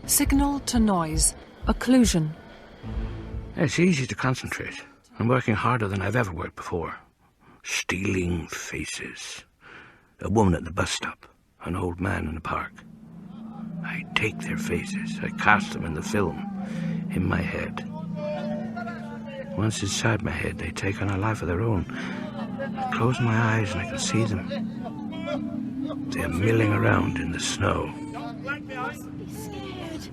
Signal to noise. Occlusion. It's easy to concentrate. I'm working harder than I've ever worked before. Stealing faces. A woman at the bus stop. An old man in the park. I take their faces. I cast them in the film. In my head. Once inside my head, they take on a life of their own. I close my eyes and I can see them. They're milling around in the snow. Be scared.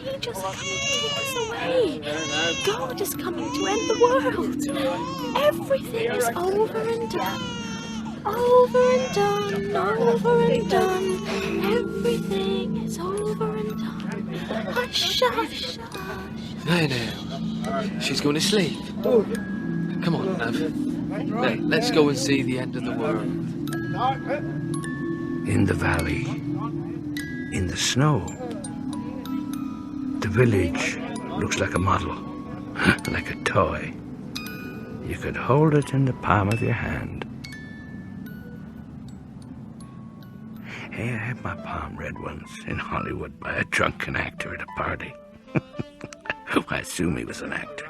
He just come and take us away. God is coming to end the world. Everything is over and done. Over and done, over and done. Everything is over and done. Hush, hush, hush. There now. She's going to sleep. Come on, Nav. Now, let's go and see the end of the world. In the valley. In the snow. The village looks like a model. Like a toy. You could hold it in the palm of your hand. Hey, I had my palm read once in Hollywood by a drunken actor at a party. I assume he was an actor.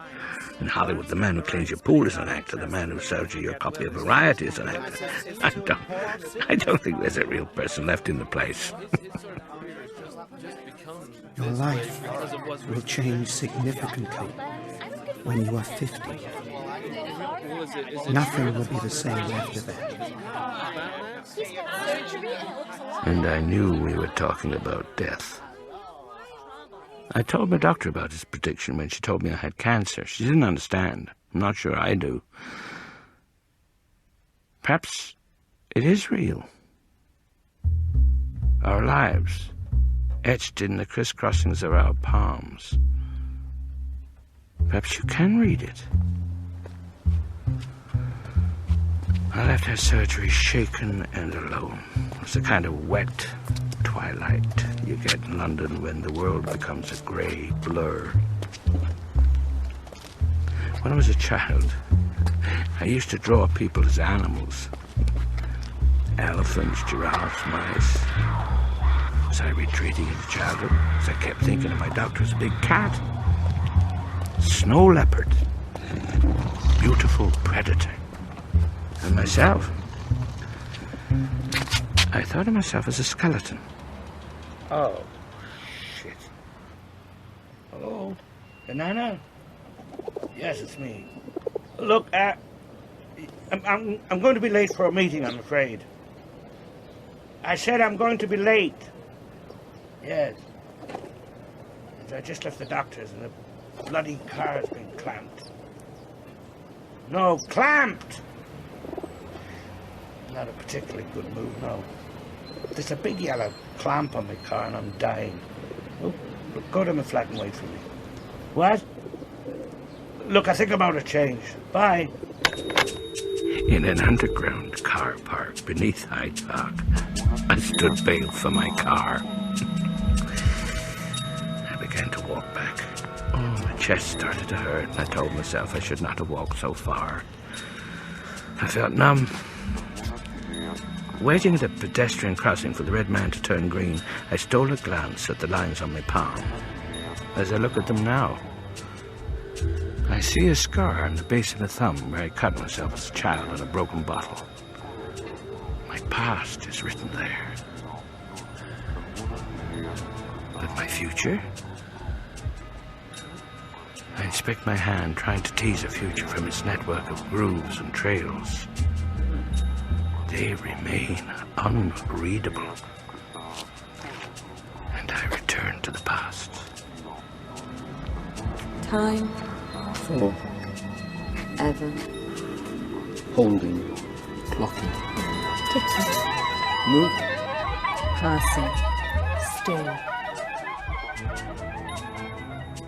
In Hollywood, the man who cleans your pool is an actor. The man who serves you your copy of Variety is an actor. I don't think there's a real person left in the place. Your life will change significantly when you are 50. Nothing will be the same after that. And I knew we were talking about death. I told my doctor about his prediction when she told me I had cancer. She didn't understand. I'm not sure I do. Perhaps it is real. Our lives, etched in the crisscrossings of our palms. Perhaps you can read it. I left her surgery shaken and alone. It was the kind of wet twilight you get in London when the world becomes a grey blur. When I was a child, I used to draw people as animals. Elephants, giraffes, mice. Was I retreating into childhood? As I kept thinking of my doctor as a big cat. Snow leopard. Beautiful predator. And myself. I thought of myself as a skeleton. Oh, shit. Hello? Banana? Yes, it's me. Look, I'm going to be late for a meeting, I'm afraid. I said I'm going to be late. Yes. I just left the doctor's and the bloody car's been clamped. No, clamped! Not a particularly good move, no. There's a big yellow clamp on my car and I'm dying. Oh, look, go to my flat and wait for me. What? Look, I think I'm out of change. Bye. In an underground car park beneath Hyde Park, I stood bail for my car. I began to walk back. Oh, my chest started to hurt and I told myself I should not have walked so far. I felt numb. Waiting at a pedestrian crossing for the red man to turn green, I stole a glance at the lines on my palm. As I look at them now, I see a scar on the base of my thumb where I cut myself as a child on a broken bottle. My past is written there. But my future? I inspect my hand, trying to tease a future from its network of grooves and trails. They remain unreadable. And I return to the past. Time. For Ever. holding, plotting, Ticking. moving. Passing. Still.